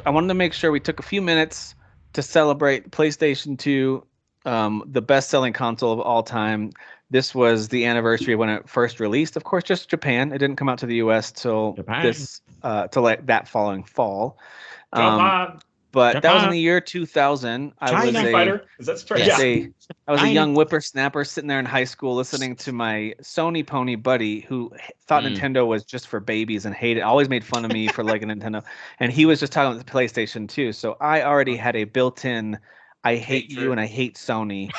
I wanted to make sure we took a few minutes to celebrate PlayStation 2, the best-selling console of all time. This was the anniversary when it first released. Of course, just Japan. It didn't come out to the U.S. till Japan. till like that following fall. Um, Japan. but that was in Japan. the year 2000. Street Fighter. Is that Street? Yes. Yeah. I was a China. young whippersnapper sitting there in high school listening to my Sony pony buddy who thought Nintendo was just for babies and hated, always made fun of me for liking Nintendo. And he was just talking about the PlayStation 2. So I already had a built-in I hate you and I hate Sony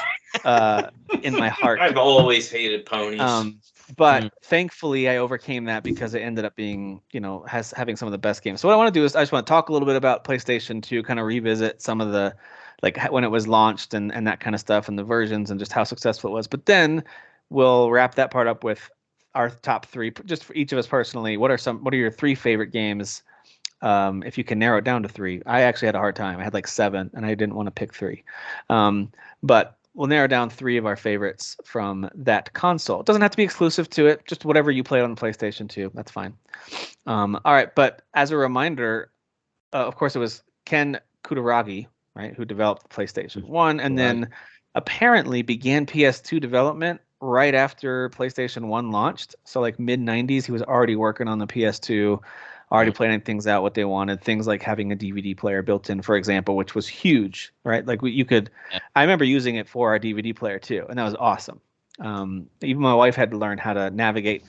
in my heart. I've always hated ponies. But thankfully I overcame that because it ended up being, having some of the best games. So what I want to do is I just want to talk a little bit about PlayStation 2, kind of revisit some of the like when it was launched and that kind of stuff and the versions and just how successful it was. But then we'll wrap that part up with our top three, just for each of us personally. What are your three favorite games? If you can narrow it down to three. I actually had a hard time. I had like 7 and I didn't want to pick 3. But we'll narrow down 3 of our favorites from that console. It doesn't have to be exclusive to it, just whatever you played on the PlayStation 2. That's fine. All right, but as a reminder, of course, it was Ken Kutaragi, right, who developed the PlayStation 1 and then apparently began PS2 development right after PlayStation 1 launched. So like mid-90s, he was already working on the PS2, already planning things out, what they wanted, things like having a DVD player built in, for example, which was huge, right? Like I remember using it for our DVD player too, and that was awesome. Even my wife had to learn how to navigate,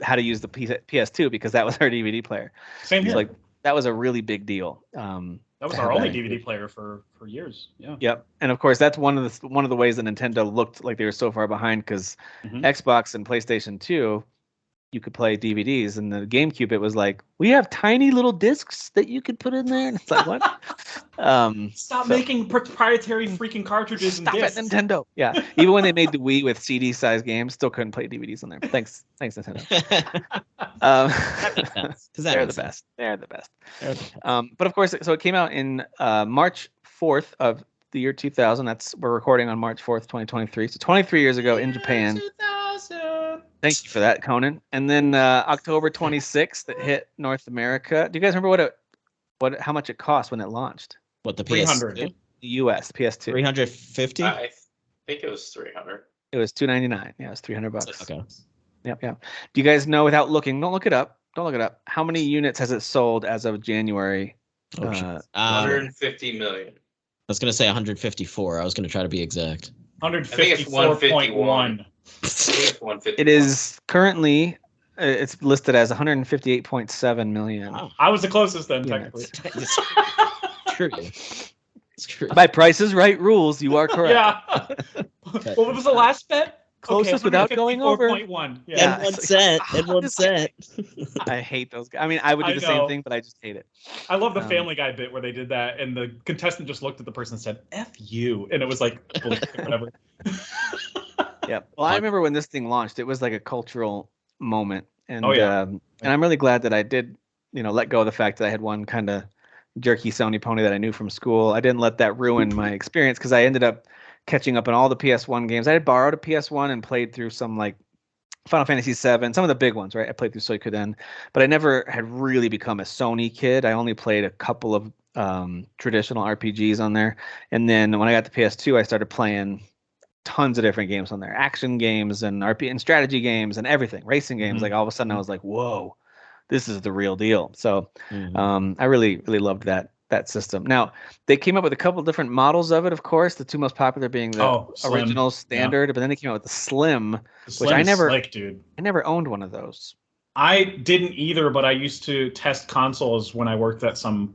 how to use the PS2 because that was our DVD player. Same here. Like that was a really big deal. That was our only DVD player for years. Yeah. Yep. And of course, that's one of the ways that Nintendo looked like they were so far behind because Xbox and PlayStation 2, you could play DVDs, and the GameCube, it was like, we have tiny little discs that you could put in there. And it's like, what? Stop making proprietary freaking cartridges Stop and it, discs. Nintendo. Yeah. Even when they made the Wii with CD-sized games, still couldn't play DVDs on there. Thanks, Nintendo. That makes sense. They're the best. They're the best. But of course, so it came out in March 4th of the year 2000. We're recording on March 4th, 2023. So 23 years ago in Japan. 2000. Thank you for that, Conan. And then October 26th, it hit North America. Do you guys remember how much it cost when it launched? What, the $300. PS2? The US, PS2. 350? I think it was 300. It was $299. Yeah, it was $300. Okay. Yep. Do you guys know, without looking, don't look it up, how many units has it sold as of January? 150 million. I was going to say 154. I was going to try to be exact. 154.1. It is currently, it's listed as 158.7 million. Wow. I was the closest then, units. technically. True. It's true. By Price is Right rules, you are correct. Yeah. What was the last bet? Closest without going over. 154.1. Yeah. And one set. And one set. I hate those guys. I mean, I would do the same thing, but I just hate it. I love the Family Guy bit where they did that, and the contestant just looked at the person and said, F you. And it was like, whatever. Yeah. Well, I remember when this thing launched, it was like a cultural moment. And and I'm really glad that I did, let go of the fact that I had one kind of jerky Sony pony that I knew from school. I didn't let that ruin my experience because I ended up catching up on all the PS1 games. I had borrowed a PS1 and played through some like Final Fantasy VII, some of the big ones, right? I played through Suikoden, but I never had really become a Sony kid. I only played a couple of traditional RPGs on there. And then when I got the PS2, I started playing tons of different games on there, action games and RPG and strategy games and everything, racing games. Like all of a sudden I was like, whoa, this is the real deal. So I really, really loved that system. Now they came up with a couple different models of it, of course, the two most popular being the original standard, but then they came out with the Slim, which I never owned one of those. I didn't either, but I used to test consoles when I worked at some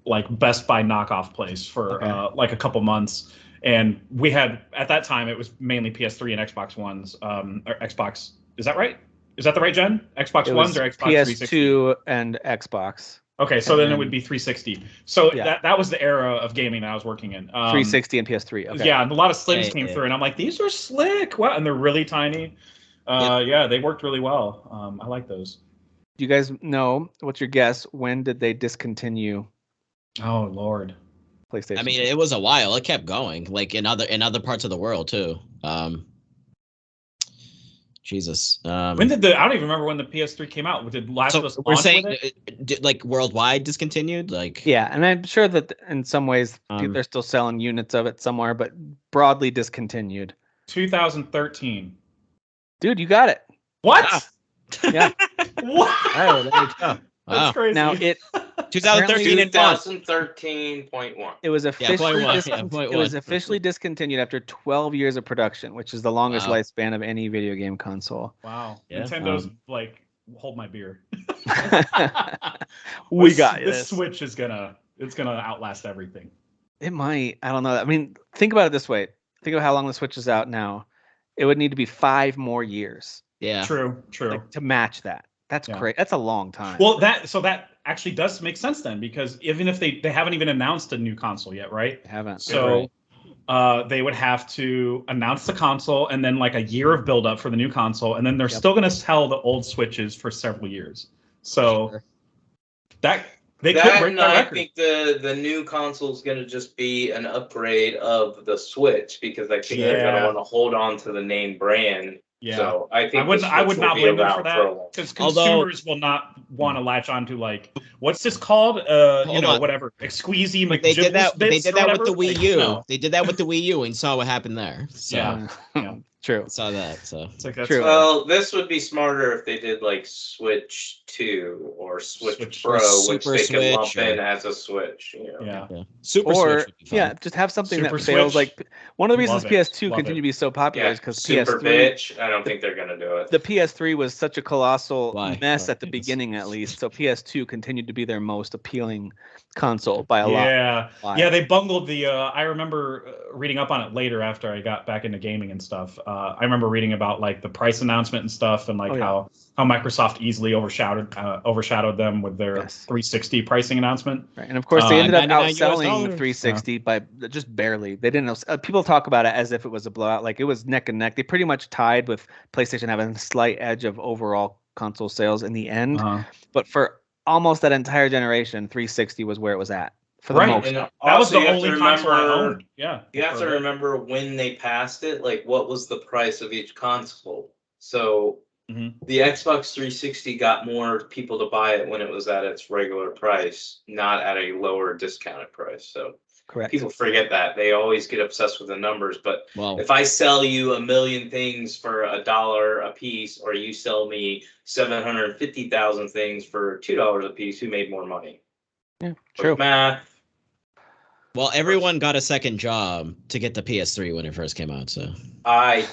like Best Buy knockoff place for like a couple months. And we had, at that time, it was mainly PS3 and Xbox Ones. Or Xbox, is that right? Is that the right gen? Xbox Ones or Xbox 360? PS2 and Xbox. Okay, so then it would be 360. So that was the era of gaming that I was working in. 360 and PS3. Okay. Yeah, and a lot of Slims came through, and I'm like, these are slick. Wow, and they're really tiny. Yeah, they worked really well. I like those. Do you guys know, what's your guess, when did they discontinue? Oh, Lord. PlayStation. I mean, it was a while. It kept going, like in other parts of the world too. Jesus. When did I don't even remember when the PS3 came out. Did Last of Us we're launch saying with it? like worldwide discontinued? Like Yeah, and I'm sure that in some ways they're still selling units of it somewhere, but broadly discontinued. 2013. Dude, you got it. What? Ah. Yeah. What? Oh, there you go. That's Wow. crazy. Now it 2013 and launch. 2013.1. it was officially point it was one. officially discontinued after 12 years of production, which is the longest Wow. lifespan of any video game console. Wow. Yeah, Nintendo's like, hold my beer. We got this this. Switch is gonna outlast everything. It might. I don't know. I mean, think about it this way. Think of how long the Switch is out now. It would need to be 5 more years Yeah. True. like, to match that. That's Yeah. great. That's a long time. Well, that actually does make sense then, because even if they haven't even announced a new console yet, right? I haven't. So they would have to announce the console and then like a year of build up for the new console, and then they're still going to sell the old Switches for several years. So that they could break that I record. think the new console is going to just be an upgrade of the Switch, because I think they're going to want to hold on to the name brand. Yeah. So I think I would not blame them for that, because consumers will not want to latch on to like, what's this called? Whatever, exqueezy. But they did that. They did that with the Wii U. No. They did that with the Wii U and saw what happened there. So Yeah. True. saw that. So It's like, that's True. Well, this would be smarter if they did like Switch 2 or Switch Pro, which Super they could lump Switch, in or- as a Switch. You know? Yeah. Super Or Switch would be fun. just have something Super that fails. Switch. Like one of the reasons Love it. PS2 Love continued it. to be so popular Yeah, is because Super PS3. bitch. I don't think they're gonna do it. The PS3 was such a colossal Why? mess at the Yes. beginning, at least. So PS2 continued to be their most appealing console by a lot. Yeah, they bungled the. I remember reading up on it later after I got back into gaming and stuff. I remember reading about like the price announcement and stuff, and like how Microsoft easily overshadowed them with their 360 pricing announcement. Right. And of course, they ended up $99 outselling 360 by just barely. They didn't know. People talk about it as if it was a blowout. Like it was neck and neck. They pretty much tied with PlayStation having a slight edge of overall console sales in the end. But for almost that entire generation, 360 was where it was at. For the most. And That was also, the you have only to console I remember- owned. Yeah. You have to remember when they passed it, like what was the price of each console. So the Xbox 360 got more people to buy it when it was at its regular price, not at a lower discounted price. So Correct. people forget that. They always get obsessed with the numbers. But Well, if I sell you 1 million things for $1 a piece, or you sell me 750,000 things for $2 a piece, who made more money? Yeah, true. Math. well, everyone got a second job to get the PS3 when it first came out. So I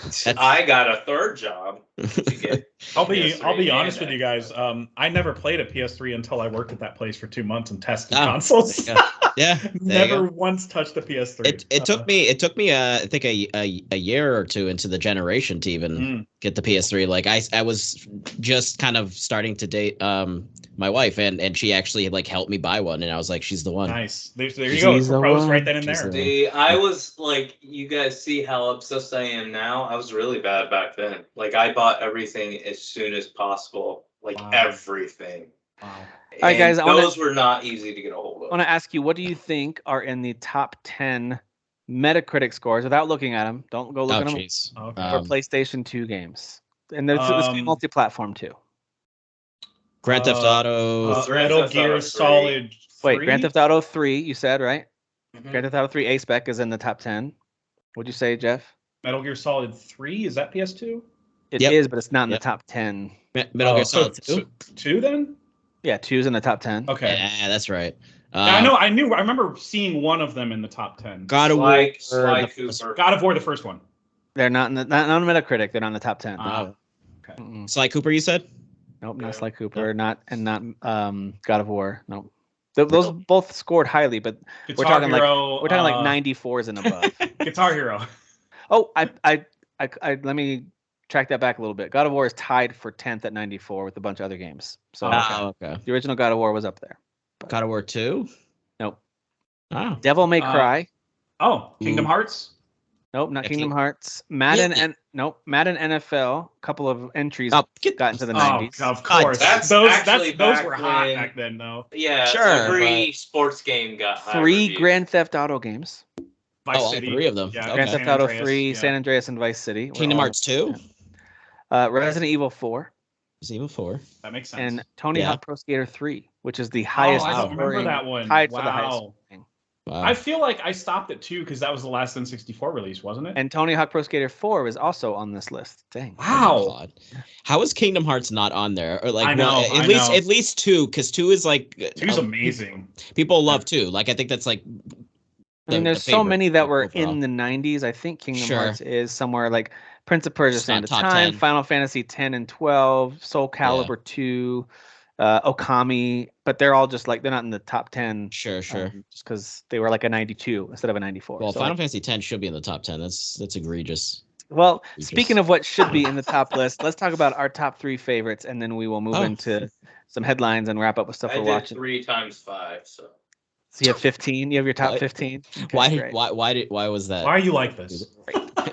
got a third job to get. I'll be PS3 honest and with you guys. I never played a PS3 until I worked at that place for 2 months and tested Oh, consoles. yeah, there you Never go. once touched a PS3. It took me I think a year or two into the generation to even get the PS3. Like I was just kind of starting to date my wife, and she actually like helped me buy one, and I was like, she's the one. Nice. There you go. She's the Propose one. right then and She's there. the one. See, I was like, you guys see how obsessed I am now? I was really bad back then. Like, I bought everything as soon as possible. Like, Wow. everything. Wow. All right, guys, I those were not easy to get a hold I of. want to ask you, what do you think are in the top 10 Metacritic scores without looking at them? Don't go look Oh at them jeez. Okay. for PlayStation 2 games. And this is multi-platform too. Grand Theft Auto. Grand Metal Theft Gear Auto 3. Solid 3? Wait, Grand Theft Auto 3, you said, right? Mhm. Grand Theft Auto 3 A-Spec is in the top 10. What'd you say, Jeff? Metal Gear Solid 3? Is that PS2? It is, Yep. but it's not in the Yep. top 10. Metal Gear so, Solid 2. so 2 then? Yeah, 2's in the top 10. Okay. Yeah, that's right. Yeah, I remember seeing one of them in the top 10. God of War. Like the Sly first- Cooper. God of War, the first one. They're not in the not on Metacritic. They're not in the top 10. Ah, okay. Mm-mm. Sly Cooper, you said? Nope, not Yeah. Sly Cooper. Not God of War. Nope. Those both scored highly, but Guitar talking like- Hero, we're talking like 94s and above. Guitar Hero. Oh, I let me track that back a little bit. God of War is tied for 10th at 94 with a bunch of other games. So Okay. the original God of War was up there. God of War 2? Nope. Oh. Devil May Cry. Oh, Kingdom Ooh. Hearts. Nope, not Yeah, Kingdom King- Hearts. Madden Yeah. and nope, Madden NFL. A couple of entries Oh, got into the Oh, 90s. of course. That's those actually those back were hot when- back then, though. Yeah, Sure, every sports game got high 3 reviews. Grand Theft Auto games. Vice all City. 3 of them. Yeah, Okay. Grand San Theft Auto Andreas, 3, yeah. San Andreas, and Vice City. were Kingdom all- Hearts 2? Resident Evil 4. Resident Evil 4. That makes sense. And Tony Yeah. Hawk Pro Skater 3, which is the highest. I don't remember scoring, that one. tied for the highest. Scoring. Wow. I feel like I stopped at 2 because that was the last N64 release, wasn't it? And Tony Hawk Pro Skater 4 was also on this list. Dang. Wow. Oh, how is Kingdom Hearts not on there? Or like, I know, well, I at know. least 2, because 2 is like 2's amazing. People love 2. Like I think that's like. I mean, there's so many that were in the 90s. I think Kingdom Hearts is somewhere like Prince of Persia: Sand of Time, 10. Final Fantasy 10 and 12, Soul Calibur 2, Okami, but they're all just like they're not in the top 10. Sure. Just because they were like a 92 instead of a 94. Well, so Final Fantasy 10 should be in the top 10. That's egregious. Well, speaking of what should be in the top list, let's talk about our top 3 favorites, and then we will move into some headlines and wrap up with stuff we're watching. 3 times 5, so. So you have 15. You have your top 15. Okay, why was that? Why are you like this?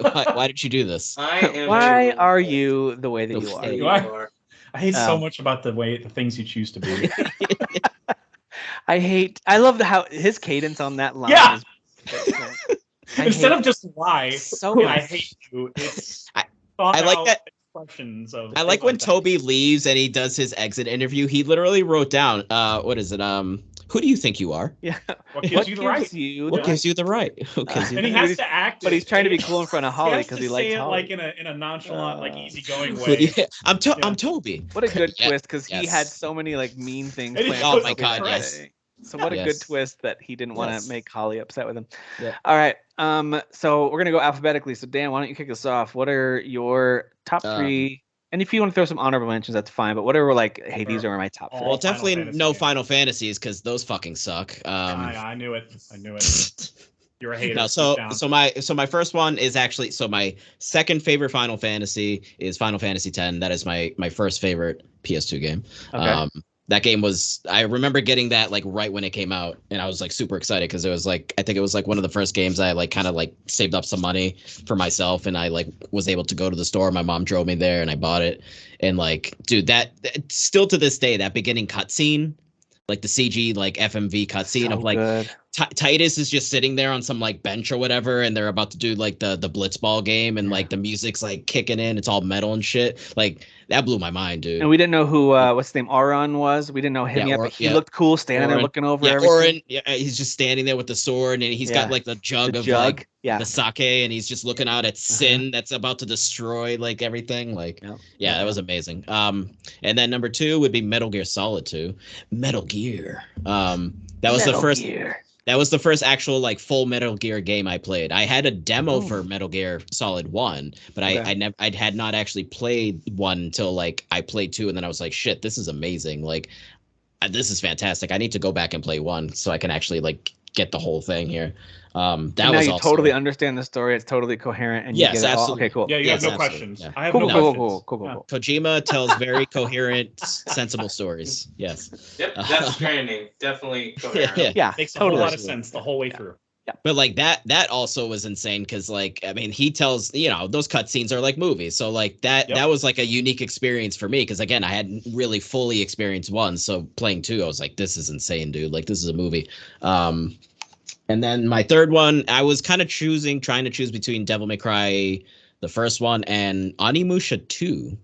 why did you do this? Why are you the way that you are? I hate so much about the things you choose to be. I love how his cadence on that line. Yeah. Is, Instead of just lie, so I hate you. It's I like that. Expressions of. I like when Toby leaves and he does his exit interview. He literally wrote down, what is it? Who do you think you are? Yeah. What gives you the right? What gives you the right? And he has to act. But he's trying to be cool in front of Holly because he likes it Holly. like in a nonchalant, like easygoing way. I'm Toby. What a good twist, because he had so many like mean things planned. Oh my god, yes. So what a good twist that he didn't want to make Holly upset with him. Yeah. All right. So we're gonna go alphabetically. So Dan, why don't you kick us off? What are your top 3? And if you want to throw some honorable mentions, that's fine. But whatever, like, hey, these are my top 3. Well, definitely no Final Fantasies because those fucking suck. I knew it. You're a hater. No, so my first one is actually my second favorite Final Fantasy is Final Fantasy X. That is my first favorite PS2 game. Okay. That game was, I remember getting that like right when it came out, and I was like super excited because it was like, I think it was like one of the first games I like kind of like saved up some money for myself, and I like was able to go to the store. My mom drove me there and I bought it. And like, dude, that still to this day, that beginning cutscene, like the CG like FMV cutscene of like Titus is just sitting there on some like bench or whatever, and they're about to do like the blitzball game, and like the music's like kicking in, it's all metal and shit. Like that blew my mind, dude. And we didn't know who what's his name, Auron was. We didn't know him yet, but he looked cool standing there looking over everything. He's just standing there with the sword, and he's got like the jug of like the sake, and he's just looking out at Sin that's about to destroy like everything. Like that was amazing. And then number 2 would be Metal Gear Solid 2. Metal Gear. That was the first. That was the first actual like full Metal Gear game I played. I had a demo for Metal Gear Solid 1, but I had not actually played 1 until like I played 2, and then I was like, shit, this is amazing. Like this is fantastic. I need to go back and play 1 so I can actually like get the whole thing here. Now you totally understand the story. It's totally coherent. And yes, you get absolutely. Okay, cool. Yeah, you have no questions. Yeah. I have no questions. Cool. Kojima tells very coherent, sensible stories. Yes. Yep, Death Stranding, definitely coherent. Yeah, makes a whole lot of sense the whole way through. Yeah. But like that also was insane because like I mean he tells those cutscenes are like movies, so like that was like a unique experience for me because again I hadn't really fully experienced 1, so playing 2 I was like, this is insane, dude, like this is a movie. And then my third one, I was kind of trying to choose between Devil May Cry, the first one, and Onimusha 2.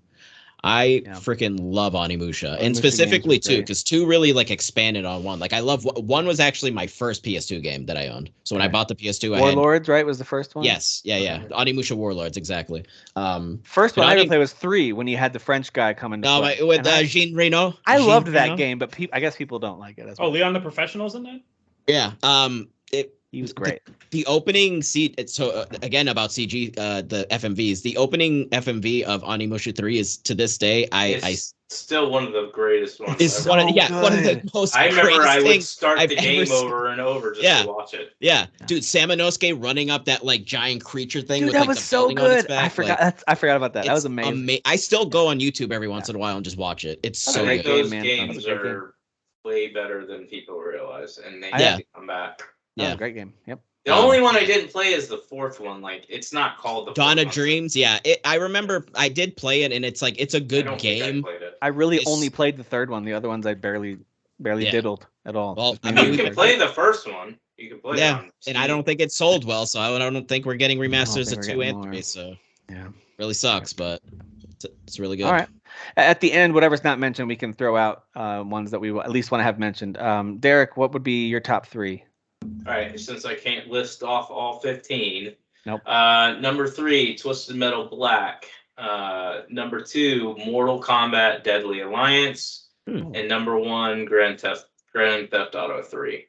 I freaking love Onimusha, and specifically 2, because 2 really like expanded on 1. Like I love 1 was actually my first PS2 game that I owned. So when I bought the PS2, Warlords, right, was the first one. Yes, yeah. Onimusha Warlords, exactly. First one I ever played was 3 when you had the French guy coming. With Jean Reno. I loved that game, but I guess people don't like it. Leon the Professional's in that. Yeah. He was great. The opening again about CG, the FMVs. The opening FMV of Onimusha 3 is to this day I still one of the greatest ones. It's one of the most. I remember I would start I've the game over and over just to watch it. Yeah, dude, Samanosuke running up that like giant creature thing. Dude, with, that like, was the so good. I forgot about that. That was amazing. I still go on YouTube every once in a while and just watch it. It's so good. Those games are way better than people realize, and they need to come back. Yeah, great game. Yep. The only one I didn't play is the 4th one. Like, it's not called the Dawn of Dreams. Yeah, I remember I did play it, and it's like it's a good game. I really only played the 3rd one. The other ones I barely diddled at all. Well, I mean, you can play the first one. You can play it on and I don't think it sold well, so I don't think we're getting remasters of 2 and 3. So really sucks, but It's really good. All right. At the end, whatever's not mentioned, we can throw out ones that we at least want to have mentioned. Derek, what would be your top 3? All right, since I can't list off all 15. Nope. Number 3, Twisted Metal Black. Number 2, Mortal Kombat Deadly Alliance. And number 1, Grand Theft Auto 3.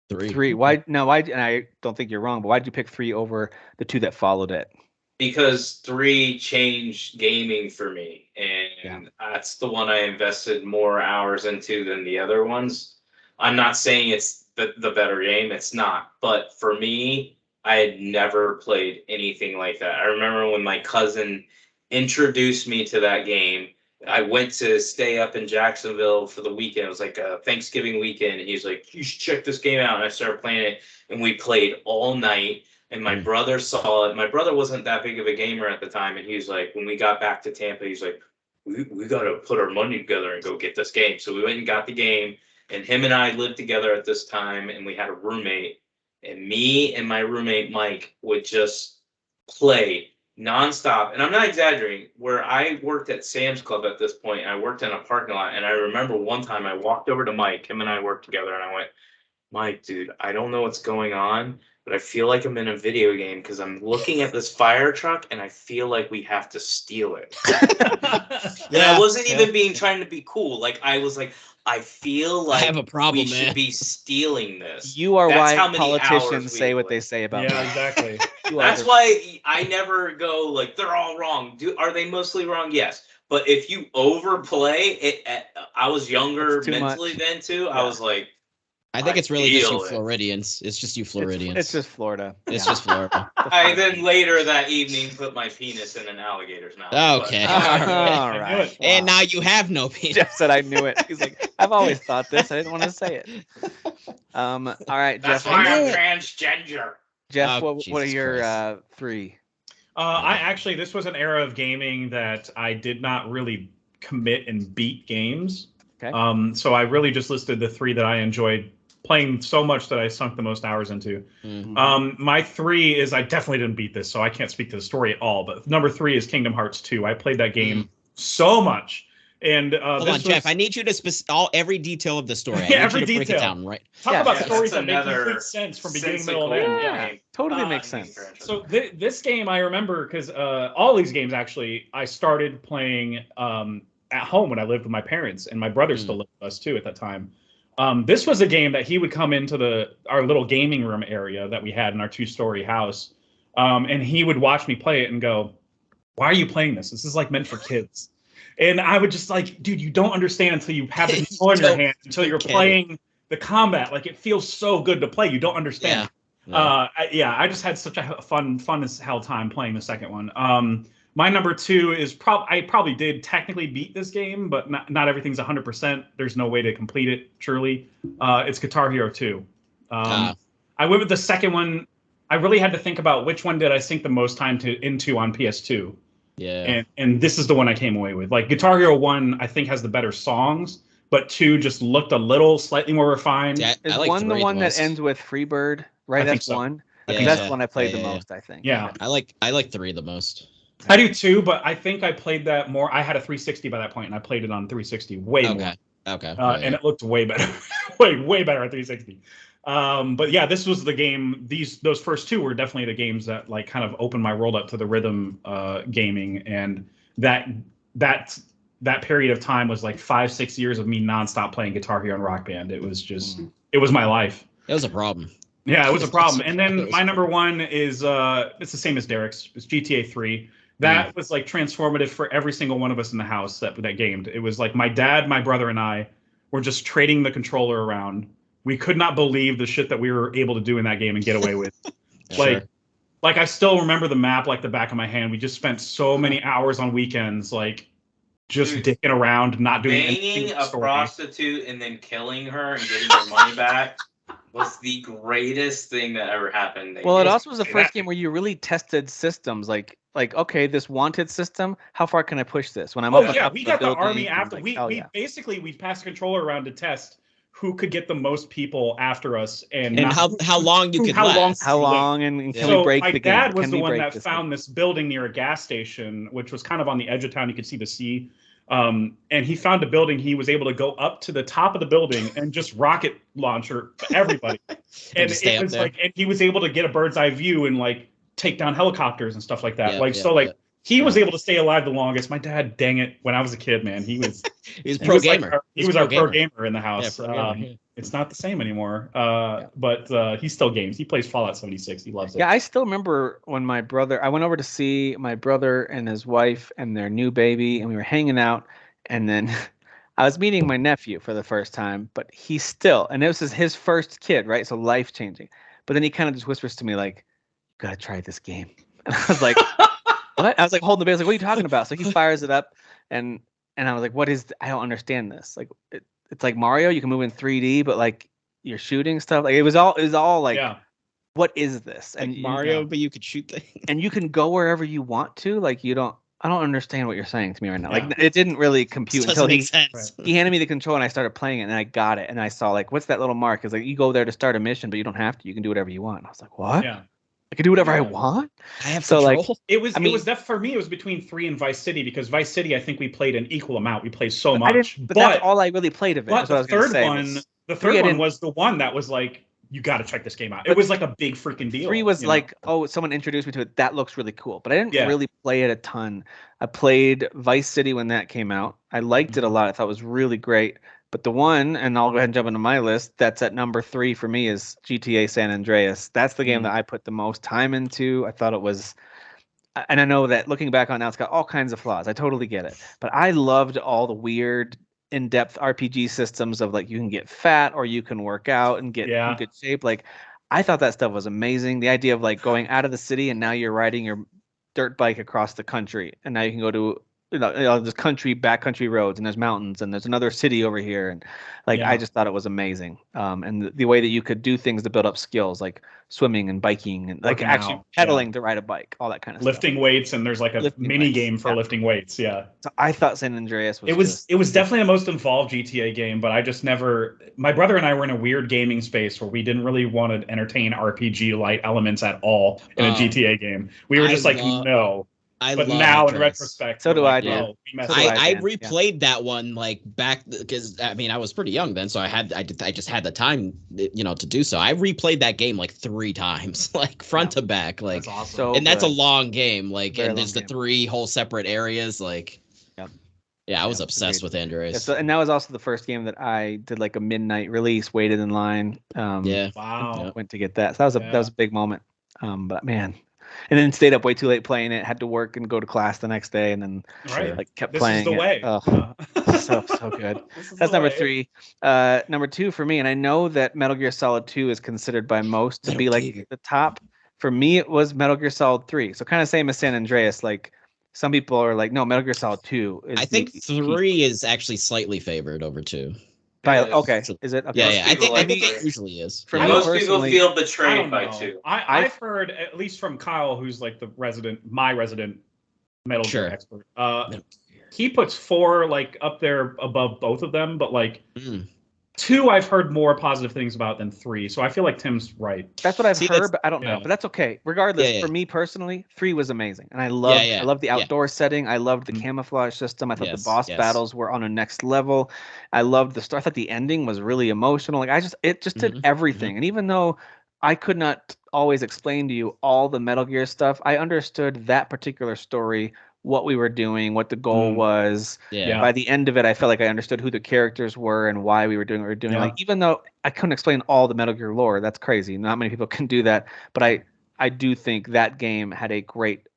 3. Why? No, why? And I don't think you're wrong, but why did you pick 3 over the 2 that followed it? Because 3 changed gaming for me, and that's the one I invested more hours into than the other ones. I'm not saying it's the better game. It's not. But for me, I had never played anything like that. I remember when my cousin introduced me to that game. I went to stay up in Jacksonville for the weekend. It was like a Thanksgiving weekend. And he's like, you should check this game out. And I started playing it, and we played all night. And my brother saw it. My brother wasn't that big of a gamer at the time. And he was like, when we got back to Tampa, he's like, we got to put our money together and go get this game. So we went and got the game. And him and I lived together at this time. And we had a roommate. And me and my roommate, Mike, would just play nonstop. And I'm not exaggerating. Where I worked at Sam's Club at this point, I worked in a parking lot. And I remember one time I walked over to Mike. Him and I worked together. And I went, Mike, dude, I don't know what's going on, but I feel like I'm in a video game because I'm looking at this fire truck and I feel like we have to steal it. And I wasn't even being trying to be cool. Like, I was like, I feel like I have a problem, we should be stealing this. You are That's why how many politicians hours we say what played. they say about Yeah, me. exactly. That's why I never go like, they're all wrong. Are they mostly wrong? Yes. But if you overplay it, I was younger mentally then too. I was like, I think it's really just you feel it. Floridians. It's just you Floridians. It's just Florida. It's just Florida. I then later that evening put my penis in an alligator's mouth. Okay. All right. And now you have no penis. Jeff said I knew it. He's like, I've always thought this. I didn't want to say it. All right, That's Jeff. why I'm transgender. Jeff, Oh, what are Jesus your Christ. 3? This was an era of gaming that I did not really commit and beat games. Okay. So I really just listed the 3 that I enjoyed playing so much that I sunk the most hours into. Mm-hmm. My 3 is, I definitely didn't beat this, so I can't speak to the story at all. But number 3 is Kingdom Hearts 2. I played that game so much. And Hold on, Jeff. I need you to every detail of the story. I need every you to break it detail. down, right? Talk about Yeah, stories that's that make another complete sense from beginning, middle, and end. Yeah, totally makes sense. So this game I remember because all these games actually I started playing at home when I lived with my parents, and my brother still lived with us too at that time. This was a game that he would come into our little gaming room area that we had in our 2-story house, and he would watch me play it and go, "Why are you playing this? This is like meant for kids." And I would just like, dude, you don't understand until you have the controller in your hand, until you're playing the combat. Like, it feels so good to play. You don't understand. I just had such a fun as hell time playing the second one. My number 2 is I probably did technically beat this game, but not everything's 100%. There's no way to complete it, truly. It's Guitar Hero 2. I went with the second one. I really had to think about which one did I sink the most time into on PS2. Yeah. And this is the one I came away with. Like, Guitar Hero 1, I think, has the better songs, but 2 just looked a little slightly more refined. Yeah, Is like 1 the one that most. ends with Freebird? Right, that's so. 1. Yeah, That's the one I played the yeah. most, I think. Yeah. I like 3 the most. I do too, but I think I played that more. I had a 360 by that point, and I played it on 360 way more. Okay. And it looked way better, way better at 360. But yeah, this was the game. Those first 2 were definitely the games that like kind of opened my world up to the rhythm gaming, and that period of time was like 5-6 years of me nonstop playing Guitar Hero and Rock Band. It was just it was my life. It was a problem. Yeah, it was a problem. And then my number 1 is it's the same as Derek's. It's GTA 3. That was like transformative for every single one of us in the house that gamed. It was like my dad, my brother, and I were just trading the controller around. We could not believe the shit that we were able to do in that game and get away with. Like I still remember the map like the back of my hand. We just spent so many hours on weekends, like just dicking around, not doing anything. Banging a prostitute and then killing her and getting her money back was the greatest thing that ever happened. Well, it also was the first game where you really tested systems, like okay, this wanted system, how far can I push this? When I'm we got the army after we basically we passed the controller around to test who could get the most people after us and how long you could last. How long and can we break the game? My dad was the one that found this building near a gas station, which was kind of on the edge of town. You could see the sea. And he found a building. He was able to go up to the top of the building and just rocket launcher everybody. and it was like, and he was able to get a bird's eye view and like take down helicopters and stuff like that. He was able to stay alive the longest. My dad, dang it, when I was a kid, man, he was pro gamer. He was our pro gamer in the house. It's not the same anymore. But he still games. He plays Fallout 76. He loves it. Yeah, I still remember when I went over to see my brother and his wife and their new baby, and we were hanging out, and then I was meeting my nephew for the first time, but he still, and this is his first kid, right? So life changing. But then he kind of just whispers to me like, "You gotta try this game." And I was like, "What?" I was like holding the baby. I was like, "What are you talking about?" So he fires it up, and I was like, "What is? I don't understand this. Like, it's like Mario. You can move in 3D, but like you're shooting stuff. Like it was all like, what is this?" And like Mario, but you could shoot things, and you can go wherever you want to. Like you don't. I don't understand what you're saying to me right now. Like it didn't really compute until he handed me the control and I started playing it and I got it and I saw like, what's that little mark? It's like you go there to start a mission, but you don't have to. You can do whatever you want. And I was like, what? Yeah. I can do whatever I want. I have control. Like for me. It was between 3 and Vice City because Vice City, I think we played an equal amount. We played so much, but that's all I really played of it. But the third one was the one that was like, you got to check this game out. It was like a big freaking deal. 3 was like, oh, someone introduced me to it. That looks really cool. But I didn't really play it a ton. I played Vice City when that came out. I liked it a lot. I thought it was really great. But the one, and I'll go ahead and jump into my list, that's at number 3 for me is GTA San Andreas. That's the game that I put the most time into. I thought it was, and I know that looking back on now, it's got all kinds of flaws. I totally get it. But I loved all the weird in-depth RPG systems of like you can get fat or you can work out and get in good shape. Like I thought that stuff was amazing. The idea of like going out of the city and now you're riding your dirt bike across the country and now you can go to there's backcountry roads and there's mountains and there's another city over here and like I just thought it was amazing. And the way that you could do things to build up skills like swimming and biking and like actually pedaling to ride a bike, all that kind of lifting stuff. Weights, and there's like a mini game for lifting weights. Yeah. So I thought San Andreas was it was definitely the most involved GTA game, but I just never, my brother and I were in a weird gaming space where we didn't really want to entertain RPG light elements at all in a GTA game. We were just no. But now in retrospect, so do I. I replayed that one like back because I mean I was pretty young then, so I just had the time to do so. I replayed that game like 3 times, like front to back, like that's awesome. So and that's a long game, like and there's the 3 whole separate areas, like I was obsessed with Andreas. And that was also the first game that I did like a midnight release, waited in line. Went to get that. So that was a big moment. But man. And then stayed up way too late playing it. Had to work and go to class the next day, and then kept playing. This is the way. So good. That's number 3. Number 2 for me, and I know that Metal Gear Solid 2 is considered by most to be like the top. For me, it was Metal Gear Solid 3. So kind of same as San Andreas. Like some people are like, no, Metal Gear Solid 2. I think 3 is actually slightly favored over 2. Okay, is it? Okay. Yeah. I think it usually is. For most people feel betrayed by 2. I've heard, at least from Kyle, who's like my resident Metal Gear expert. He puts 4 like up there above both of them, but like 2 I've heard more positive things about than 3. So I feel like Tim's right. That's what I've heard, but I don't know. But that's okay. Regardless, for me personally, 3 was amazing. And I loved the outdoor setting. I loved the camouflage system. I thought the boss battles were on a next level. I loved the story. I thought the ending was really emotional. Like it just did everything. And even though I could not always explain to you all the Metal Gear stuff, I understood that particular story, what we were doing, what the goal was. By the end of it, I felt like I understood who the characters were and why we were doing what we were doing. Like even though I couldn't explain all the Metal Gear lore, that's crazy. Not many people can do that. But I do think that game had a great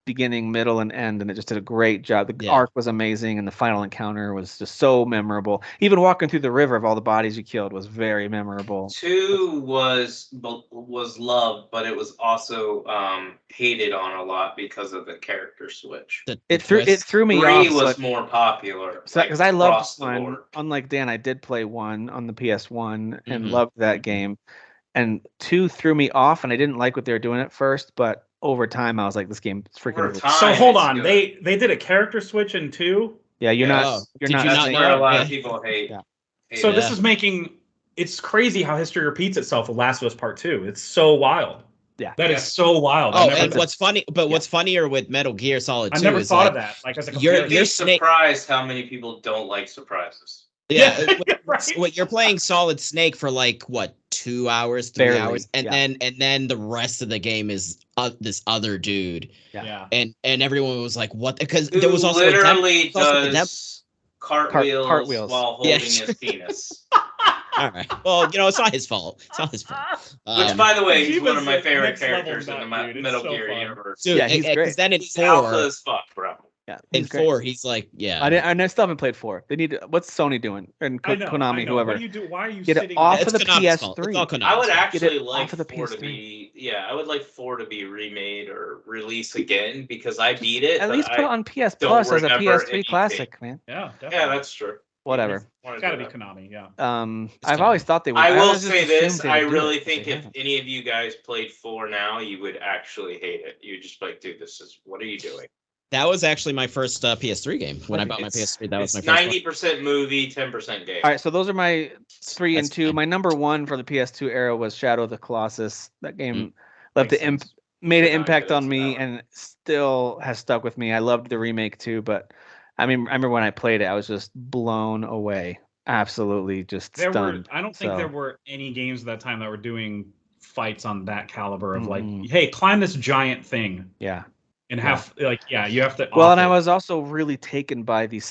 beginning, middle, and end, and it just did a great job. The arc was amazing, and the final encounter was just so memorable. Even walking through the river of all the bodies you killed was very memorable. 2 was loved, but it was also hated on a lot because of the character switch. It threw me off. 3 was more popular. Because I loved 1. Unlike Dan, I did play 1 on the PS1 and loved that game. And 2 threw me off, and I didn't like what they were doing at first, but over time I was like, this game is freaking. So hold on, they did a character switch in 2. Yeah, you're not. That's where a lot of people hate. So this is making it's crazy how history repeats itself with Last of Us Part 2. It's so wild. Yeah. That is so wild. Oh, and what's funnier with Metal Gear Solid 2 I never is thought like, of that. Like as a you're surprised how many people don't like surprises. Yeah, right. You're playing Solid Snake for like what 2 hours, 3 hours, and then the rest of the game is this other dude. Yeah. And everyone was like, "What?" Because there was also literally does cartwheels while holding his penis. All right. Well, it's not his fault. It's not his fault. Which, by the way, he's one of my favorite characters in the Metal Gear universe. Dude, yeah, he's great. Then in he's 4, alpha as fuck, bro. Yeah, in 4, he's like, yeah. I still haven't played 4. They need what's Sony doing? And Konami, whoever. What do you do? Why are you get sitting it off of the Konami's PS3? I would actually like off of the 4 to PS3. be. Yeah, I would like 4 to be remade or released again because I beat it. At least put it on PS Plus as a PS3 classic, man. Yeah, definitely. Yeah, that's true. Whatever. It's got to be Konami, yeah. I've always thought they would. I will say this: I really think if any of you guys played 4 now, you would actually hate it. You just like, dude, what are you doing? That was actually my first PS3 game when I bought my PS3. That was my first 90% movie, 10% game. All right, so those are my 3 and 2. My number 1 for the PS2 era was Shadow of the Colossus. That game made an impact on me and still has stuck with me. I loved the remake too, but I remember when I played it, I was just blown away. Absolutely just stunned. I don't think there were any games at that time that were doing fights on that caliber of like, hey, climb this giant thing. Yeah. And you have to. Well, and I was also really taken by the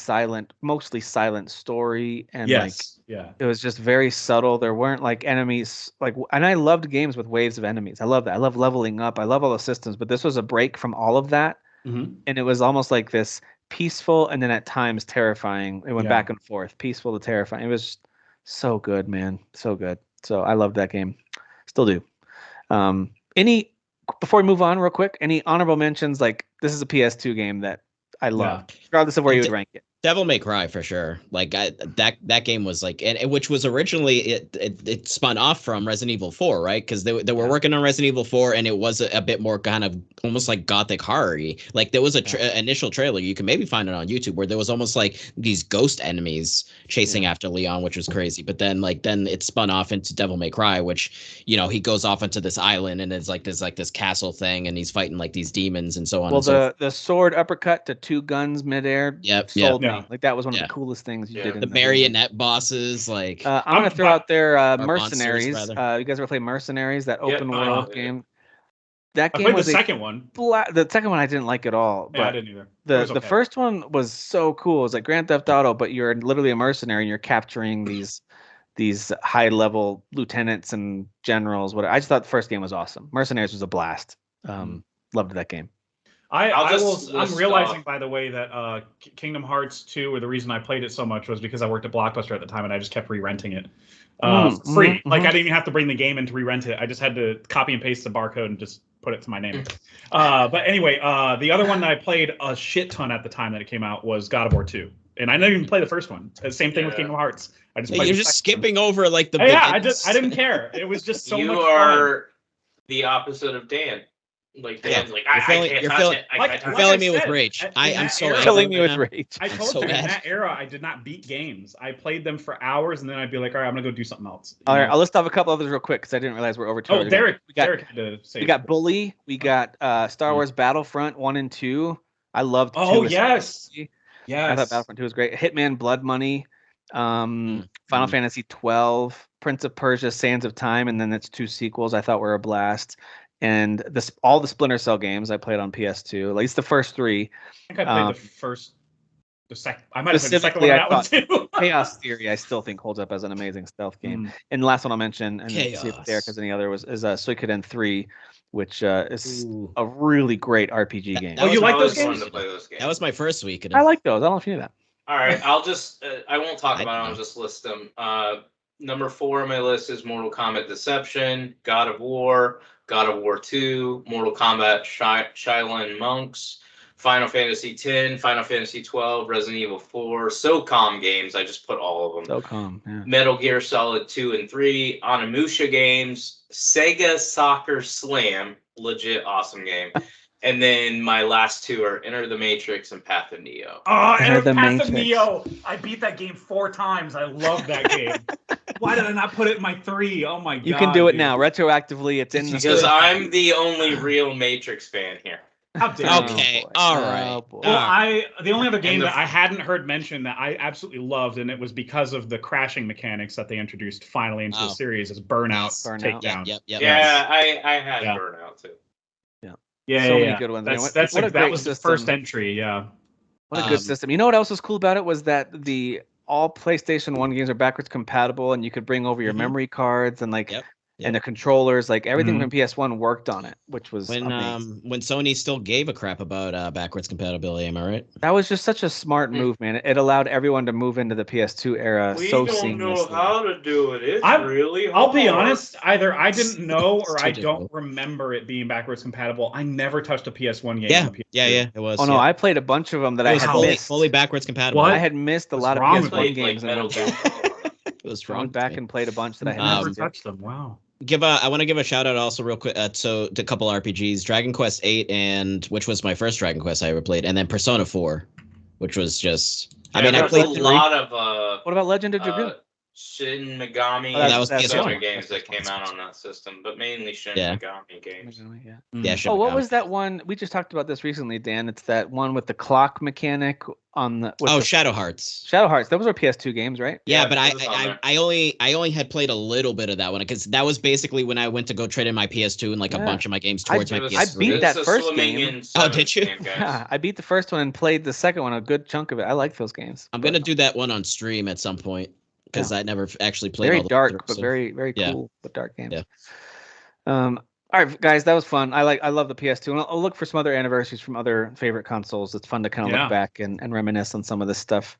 mostly silent story, and it was just very subtle. There weren't like enemies, and I loved games with waves of enemies. I love that. I love leveling up. I love all the systems, but this was a break from all of that, and it was almost like this peaceful, and then at times terrifying. It went back and forth, peaceful to terrifying. It was so good, man, so good. So I loved that game, still do. Before we move on real quick, any honorable mentions? Like, this is a PS2 game that I love, regardless of where you would rank it. Devil May Cry for sure. Like that game was like, and which was originally it spun off from Resident Evil 4, right? Because they were working on Resident Evil 4, and it was a bit more kind of almost like gothic horror-y. Like there was a initial trailer, you can maybe find it on YouTube, where there was almost like these ghost enemies chasing after Leon, which was crazy. But then it spun off into Devil May Cry, which he goes off into this island, and it's like this castle thing, and he's fighting like these demons and so on. Well, the sword uppercut to 2 guns midair. Yep. Me. Like that was one of the coolest things you did. The marionette bosses, like I'm gonna throw out there Mercenaries. You guys ever play Mercenaries? That open world game. That game was the second one. The second one I didn't like at all. But I didn't either. The first one was so cool. It was like Grand Theft Auto, but you're literally a mercenary and you're capturing these high level lieutenants and generals. I just thought the first game was awesome. Mercenaries was a blast. Loved that game. I'm realizing, by the way, that Kingdom Hearts 2, or the reason I played it so much was because I worked at Blockbuster at the time, and I just kept re-renting it free. Like, I didn't even have to bring the game in to re-rent it. I just had to copy and paste the barcode and just put it to my name. But anyway, the other one that I played a shit ton at the time that it came out was God of War 2. And I didn't even play the first one. Same thing with Kingdom Hearts. I just you're just skipping over like the I didn't care. It was just so much fun. You are the opposite of Dan. Like Dan's like, I can't touch it. You're filling me with rage. I'm so filling me with rage. I told you in that era, I did not beat games. I played them for hours, and then I'd be like, all right, I'm gonna go do something else. All right, I'll list off a couple others real quick because I didn't realize we're over. Oh, Derek had to say. We got Bully. We got Star Wars Battlefront 1 and 2. I loved. Oh 2 yes. I thought Battlefront 2 was great. Hitman: Blood Money. Final Fantasy 12, Prince of Persia: Sands of Time, and then its 2 sequels I thought were a blast. And all the Splinter Cell games I played on PS2, at least the first 3. I think I played the second. I might have played the second one. That one too. Chaos Theory, I still think holds up as an amazing stealth game. And the last one I'll mention, and see if Derek has any other, is Suikoden 3, which is a really great RPG game. You like those games? That was my first week. I like those. I don't know if you knew that. All right, I'll just I won't talk about it. I'll just list them. Number 4 on my list is Mortal Kombat Deception, God of War 2, Mortal Kombat Shaolin Monks, Final Fantasy X, Final Fantasy 12, Resident Evil 4, SOCOM games. I just put all of them. SOCOM, yeah. Metal Gear Solid 2 and 3, Onimusha games, Sega Soccer Slam, legit awesome game. And then my last two are Enter the Matrix and Path of Neo. Oh, Enter the Path of Matrix. Neo. I beat that game 4 times. I love that game. Why did I not put it in my 3? Oh my god. You can do it dude. now. Retroactively, it's in the Because system. I'm the only real Matrix fan here. How dare you. Okay, boy. all Oh, right. boy. Well, the only other game And the- that I hadn't heard mentioned that I absolutely loved, and it was because of the crashing mechanics that they introduced finally into the Oh. series, is Burnout, Yes. Burnout. Takedown. Yep. Yeah, I had Yeah. Burnout too. Yeah, So yeah, many yeah. good ones. That's What a that great was the system. first entry. Yeah. What a good Um, system. You know what else was cool about it was that all PlayStation 1 games are backwards compatible, and you could bring over your Mhm. memory cards and Yep. and the controllers, like everything Mhm. from PS1 worked on it, which was when amazing. when Sony still gave a crap about backwards compatibility, am I right? That was just such a smart move, man. It allowed everyone to move into the PS2 era We so don't know seamlessly. how to do it. It's I'm- really hard. I'll be honest, either I didn't know It's or too I difficult. don't remember it being backwards compatible. I never touched a PS1 game. Yeah, on PS2. yeah, it was. Oh no, yeah. I played a bunch of them that It I was had fully, missed. fully backwards compatible. What? I had missed a What's lot of wrong with PS1 you? games and Metal went back. Gear Solid. It was I wrong. went back and played a bunch that I I had never missed. touched them. Wow. I want to give a shout out also real quick to a couple RPGs, Dragon Quest 8 and which was my first Dragon Quest I ever played, and then Persona 4, which was just I mean I there's played a 3. lot of What about Legend of Dragoon? Shin Megami. Oh, that was and PS1. other games that came out on that system, but mainly Shin Yeah. Megami games. Yeah. Yeah, Shin Oh, what Megami. was that one? We just talked about this recently, Dan. It's that one with the clock mechanic on the. with the Shadow Hearts. Shadow Hearts. Those were PS2 games, right? Yeah, Yeah, but it was on I there. I only had played a little bit of that one because that was basically when I went to go trade in my PS2 and like a Yeah. bunch of my games towards my It was- I PS3. beat it's that a first swimming game. in Oh, did sevens you? game, guys. Yeah, I beat the first one and played the second one a good chunk of it. I like those games. I'm gonna do that one on stream at some point because I never actually played. Very all the dark, other but stuff. very Yeah. cool, but dark games. Yeah. All right, guys, that was fun. I love the PS2, and I'll look for some other anniversaries from other favorite consoles. It's fun to kind of Yeah. look back and reminisce on some of this stuff.